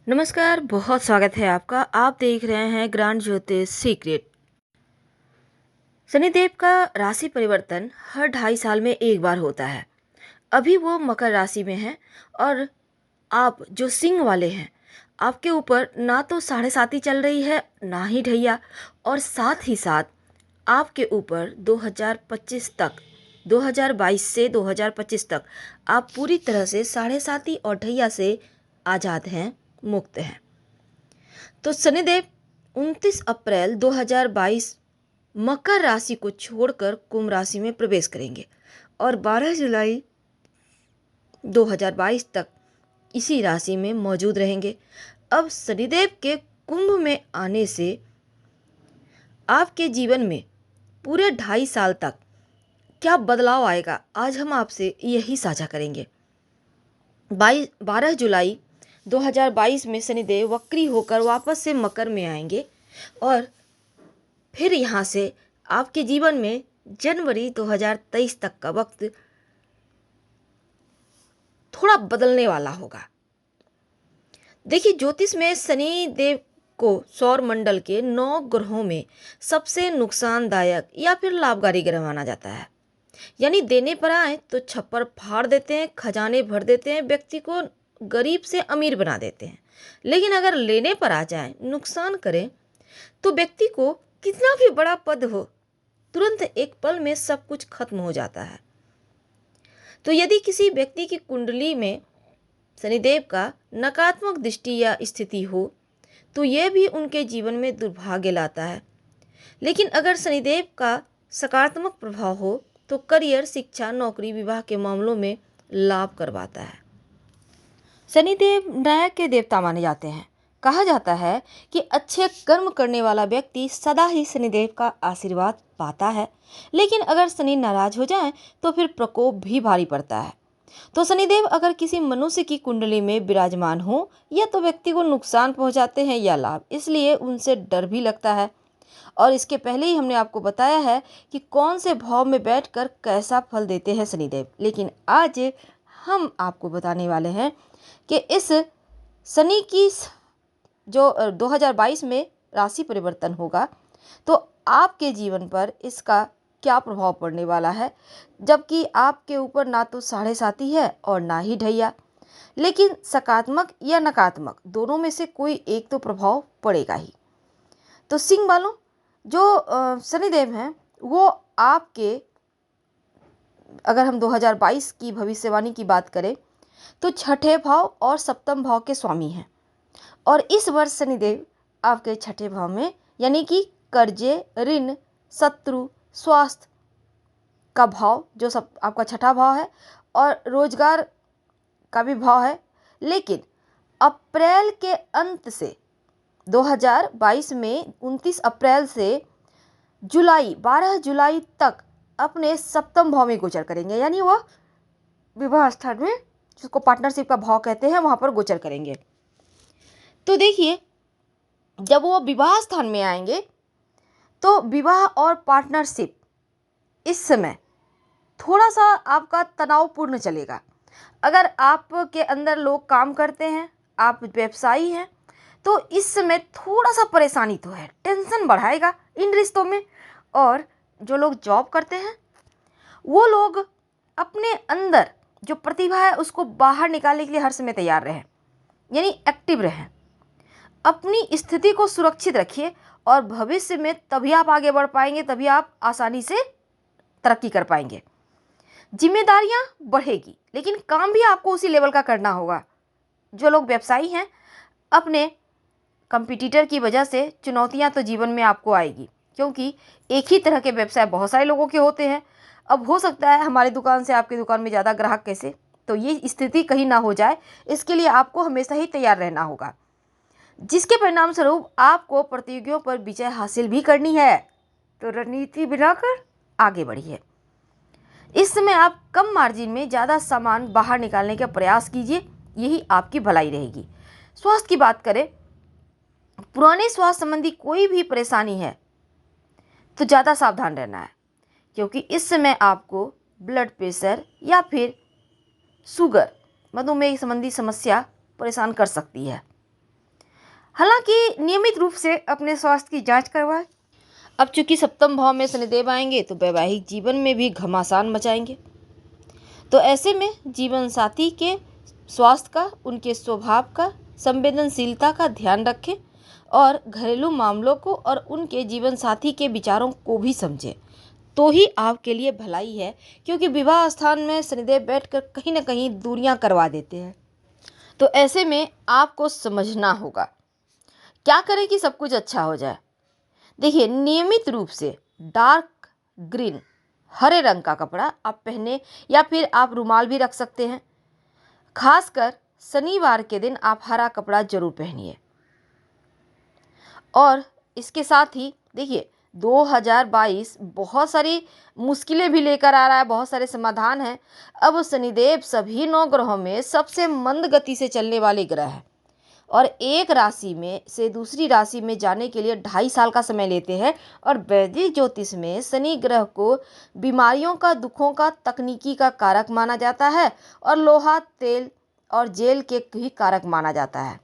नमस्कार, बहुत स्वागत है आपका। आप देख रहे हैं ग्रांड ज्योतिष सीक्रेट। शनिदेव का राशि परिवर्तन हर 2.5 साल में एक बार होता है। अभी वो मकर राशि में है और आप जो सिंह वाले हैं, आपके ऊपर ना तो 7.5 चल रही है, ना ही ढैया। और साथ ही साथ आपके ऊपर 2025 तक, 2022 से 2025 तक आप पूरी तरह से 7.5 और ढैया से आज़ाद हैं, मुक्त हैं। तो शनिदेव 29 अप्रैल 2022 मकर राशि को छोड़कर कुंभ राशि में प्रवेश करेंगे और 12 जुलाई 2022 तक इसी राशि में मौजूद रहेंगे। अब शनिदेव के कुंभ में आने से आपके जीवन में पूरे 2.5 साल तक क्या बदलाव आएगा, आज हम आपसे यही साझा करेंगे। 12 जुलाई 2022 में शनिदेव वक्री होकर वापस से मकर में आएंगे और फिर यहाँ से आपके जीवन में जनवरी 2023 तक का वक्त थोड़ा बदलने वाला होगा। देखिए, ज्योतिष में शनि देव को सौर मंडल के 9 ग्रहों में सबसे नुकसानदायक या फिर लाभकारी ग्रह माना जाता है। यानी देने पर आए तो छप्पर फाड़ देते हैं, खजाने भर देते हैं, व्यक्ति को गरीब से अमीर बना देते हैं। लेकिन अगर लेने पर आ जाए, नुकसान करें, तो व्यक्ति को कितना भी बड़ा पद हो, तुरंत एक पल में सब कुछ खत्म हो जाता है। तो यदि किसी व्यक्ति की कुंडली में शनिदेव का नकारात्मक दृष्टि या स्थिति हो तो यह भी उनके जीवन में दुर्भाग्य लाता है। लेकिन अगर शनिदेव का सकारात्मक प्रभाव हो तो करियर, शिक्षा, नौकरी, विवाह के मामलों में लाभ करवाता है। शनिदेव न्याय के देवता माने जाते हैं। कहा जाता है कि अच्छे कर्म करने वाला व्यक्ति सदा ही शनिदेव का आशीर्वाद पाता है। लेकिन अगर शनि नाराज हो जाए तो फिर प्रकोप भी भारी पड़ता है। तो शनिदेव अगर किसी मनुष्य की कुंडली में विराजमान हो, या तो व्यक्ति को नुकसान पहुंचाते हैं या लाभ, इसलिए उनसे डर भी लगता है। और इसके पहले ही हमने आपको बताया है कि कौन से भाव में बैठकर कैसा फल देते हैं शनिदेव। लेकिन आज हम आपको बताने वाले हैं कि इस शनि की जो 2022 में राशि परिवर्तन होगा तो आपके जीवन पर इसका क्या प्रभाव पड़ने वाला है। जबकि आपके ऊपर ना तो 7.5 है और ना ही ढैया, लेकिन सकारात्मक या नकारात्मक दोनों में से कोई एक तो प्रभाव पड़ेगा ही। तो सिंह वालों, जो शनिदेव हैं वो आपके, अगर हम 2022 की भविष्यवाणी की बात करें तो 6ठे भाव और 7म भाव के स्वामी हैं। और इस वर्ष शनिदेव आपके 6ठे भाव में, यानी कि कर्जे, ऋण, शत्रु, स्वास्थ्य का भाव, जो सब आपका 6ठा भाव है, और रोजगार का भी भाव है। लेकिन अप्रैल के अंत से 2022 में 29 अप्रैल से 12 जुलाई तक अपने 7म भाव में गोचर करेंगे। यानी वह विवाह स्थान में, जिसको पार्टनरशिप का भाव कहते हैं, वहां पर गोचर करेंगे। तो देखिए, जब वो विवाह स्थान में आएंगे तो विवाह और पार्टनरशिप इस समय थोड़ा सा आपका तनावपूर्ण चलेगा। अगर आपके अंदर लोग काम करते हैं, आप व्यवसायी हैं, तो इस समय थोड़ा सा परेशानी तो है, टेंशन बढ़ाएगा इन रिश्तों में। और जो लोग जॉब करते हैं वो लोग अपने अंदर जो प्रतिभा है उसको बाहर निकालने के लिए हर समय तैयार रहें, यानी एक्टिव रहें। अपनी स्थिति को सुरक्षित रखिए और भविष्य में तभी आप आगे बढ़ पाएंगे, तभी आप आसानी से तरक्की कर पाएंगे। जिम्मेदारियां बढ़ेगी, लेकिन काम भी आपको उसी लेवल का करना होगा। जो लोग व्यवसायी हैं, अपने कंपटीटर की वजह से चुनौतियां तो जीवन में आपको आएगी, क्योंकि एक ही तरह के व्यवसाय बहुत सारे लोगों के होते हैं। अब हो सकता है हमारी दुकान से आपकी दुकान में ज़्यादा ग्राहक कैसे, तो ये स्थिति कहीं ना हो जाए, इसके लिए आपको हमेशा ही तैयार रहना होगा, जिसके परिणाम स्वरूप आपको प्रतियोगियों पर विजय हासिल भी करनी है। तो रणनीति बनाकर आगे बढ़िए। इस समय आप कम मार्जिन में ज़्यादा सामान बाहर निकालने का प्रयास कीजिए, यही आपकी भलाई रहेगी। स्वास्थ्य की बात करें, पुराने स्वास्थ्य संबंधी कोई भी परेशानी है तो ज़्यादा सावधान रहना है, क्योंकि इस समय आपको ब्लड प्रेशर या फिर शुगर, मधुमेह संबंधी समस्या परेशान कर सकती है। हालांकि नियमित रूप से अपने स्वास्थ्य की जांच करवाएं। अब चूंकि सप्तम भाव में शनिदेव आएंगे तो वैवाहिक जीवन में भी घमासान मचाएंगे। तो ऐसे में जीवन साथी के स्वास्थ्य का, उनके स्वभाव का, संवेदनशीलता का ध्यान रखें और घरेलू मामलों को और उनके जीवन साथी के विचारों को भी समझें, तो ही आपके लिए भलाई है। क्योंकि विवाह स्थान में शनिदेव बैठकर कहीं ना कहीं दूरियां करवा देते हैं। तो ऐसे में आपको समझना होगा क्या करें कि सब कुछ अच्छा हो जाए। देखिए, नियमित रूप से डार्क ग्रीन, हरे रंग का कपड़ा आप पहने या फिर आप रुमाल भी रख सकते हैं। खासकर शनिवार के दिन आप हरा कपड़ा जरूर पहनिए। और इसके साथ ही देखिए, 2022 बहुत सारी मुश्किलें भी लेकर आ रहा है, बहुत सारे समाधान हैं। अब शनिदेव सभी 9 ग्रहों में सबसे मंद गति से चलने वाले ग्रह हैं और एक राशि में से दूसरी राशि में जाने के लिए 2.5 साल का समय लेते हैं। और वैदिक ज्योतिष में शनि ग्रह को बीमारियों का, दुखों का, तकनीकी का कारक माना जाता है और लोहा, तेल और जेल के भी कारक माना जाता है।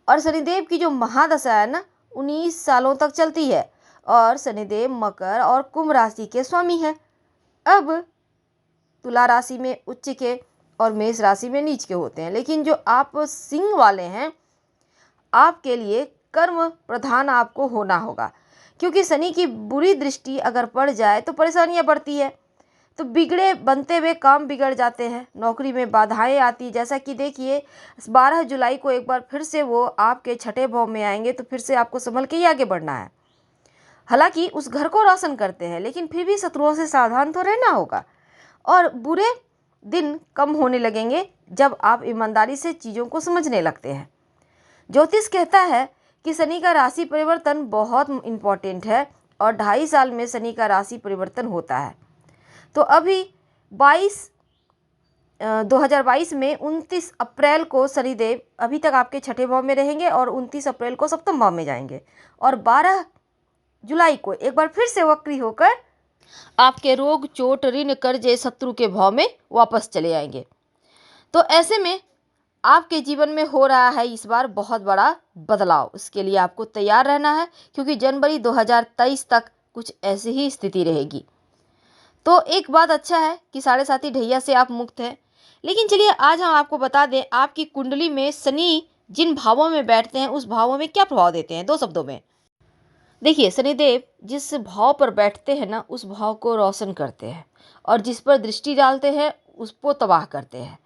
और शनिदेव की जो महादशा है ना, 19 सालों तक चलती है और शनिदेव मकर और कुंभ राशि के स्वामी हैं। अब तुला राशि में उच्च के और मेष राशि में नीच के होते हैं। लेकिन जो आप सिंह वाले हैं, आपके लिए कर्म प्रधान आपको होना होगा। क्योंकि शनि की बुरी दृष्टि अगर पड़ जाए तो परेशानियां बढ़ती है। तो बिगड़े बनते हुए काम बिगड़ जाते हैं, नौकरी में बाधाएं आती। जैसा कि देखिए, 12 जुलाई को एक बार फिर से वो आपके छठे भाव में आएंगे, तो फिर से आपको संभल के ही आगे बढ़ना है। हालांकि उस घर को रोशन करते हैं, लेकिन फिर भी शत्रुओं से सावधान तो रहना होगा। और बुरे दिन कम होने लगेंगे जब आप ईमानदारी से चीज़ों को समझने लगते हैं। ज्योतिष कहता है कि शनि का राशि परिवर्तन बहुत इम्पोर्टेंट है और 2.5 साल में शनि का राशि परिवर्तन होता है। तो अभी 2022 में 29 अप्रैल को शनिदेव अभी तक आपके छठे भाव में रहेंगे और 29 अप्रैल को सप्तम भाव में जाएंगे और 12 जुलाई को एक बार फिर से वक्री होकर आपके रोग, चोट, ऋण, कर्जे, शत्रु के भाव में वापस चले आएंगे। तो ऐसे में आपके जीवन में हो रहा है इस बार बहुत बड़ा बदलाव। इसके लिए आपको तैयार रहना है, क्योंकि जनवरी 2023 तक कुछ ऐसी ही स्थिति रहेगी। तो एक बात अच्छा है कि 7.5 ढैया से आप मुक्त हैं। लेकिन चलिए आज हम आपको बता दें, आपकी कुंडली में शनि जिन भावों में बैठते हैं उस भावों में क्या प्रभाव देते हैं, 2 शब्दों में। देखिए, शनिदेव जिस भाव पर बैठते हैं ना, उस भाव को रोशन करते हैं और जिस पर दृष्टि डालते हैं उसको तबाह करते हैं।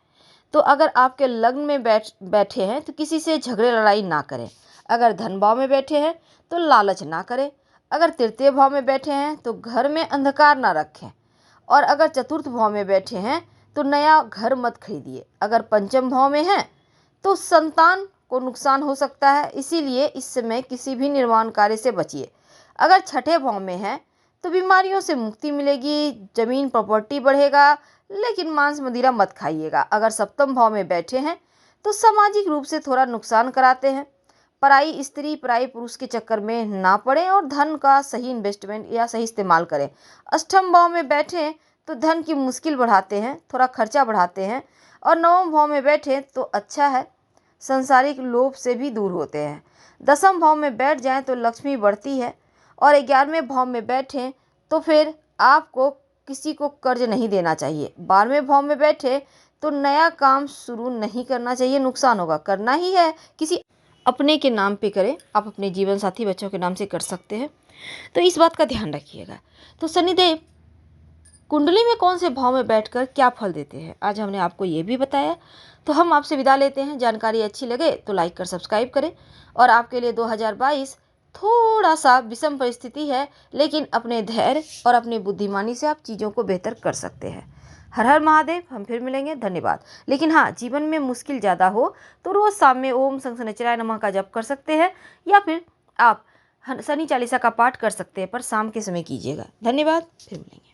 तो अगर आपके लग्न में बैठे हैं तो किसी से झगड़े लड़ाई ना करें। अगर धन भाव में बैठे हैं तो लालच ना करें। अगर तृतीय भाव में बैठे हैं तो घर में अंधकार ना रखें। और अगर चतुर्थ भाव में बैठे हैं तो नया घर मत खरीदिए। अगर पंचम भाव में हैं तो संतान को नुकसान हो सकता है, इसीलिए इस समय किसी भी निर्माण कार्य से बचिए। अगर छठे भाव में है तो बीमारियों से मुक्ति मिलेगी, जमीन प्रॉपर्टी बढ़ेगा, लेकिन मांस मदिरा मत खाइएगा। अगर सप्तम भाव में बैठे हैं तो सामाजिक रूप से थोड़ा नुकसान कराते हैं। पराई स्त्री, पराई पुरुष के चक्कर में ना पड़े और धन का सही इन्वेस्टमेंट या सही इस्तेमाल करें। अष्टम भाव में बैठे तो धन की मुश्किल बढ़ाते हैं, थोड़ा खर्चा बढ़ाते हैं। और नवम भाव में बैठे तो अच्छा है, संसारिक लोभ से भी दूर होते हैं। दसम भाव में बैठ जाएं तो लक्ष्मी बढ़ती है। और 11वें भाव में बैठें तो फिर आपको किसी को कर्ज नहीं देना चाहिए। 12वें भाव में बैठे तो नया काम शुरू नहीं करना चाहिए, नुकसान होगा। करना ही है किसी अपने के नाम पे करें, आप अपने जीवन साथी, बच्चों के नाम से कर सकते हैं। तो इस बात का ध्यान रखिएगा। तो शनिदेव कुंडली में कौन से भाव में बैठकर क्या फल देते हैं, आज हमने आपको ये भी बताया। तो हम आपसे विदा लेते हैं। जानकारी अच्छी लगे तो लाइक कर सब्सक्राइब करें। और आपके लिए 2022 थोड़ा सा विषम परिस्थिति है, लेकिन अपने धैर्य और अपनी बुद्धिमानी से आप चीज़ों को बेहतर कर सकते हैं। हर हर महादेव। हम फिर मिलेंगे, धन्यवाद। लेकिन हाँ, जीवन में मुश्किल ज़्यादा हो तो रोज़ शाम में ओम शनिश्चराय नमः का जप कर सकते हैं या फिर आप शनि चालीसा का पाठ कर सकते हैं, पर शाम के समय कीजिएगा। धन्यवाद, फिर मिलेंगे।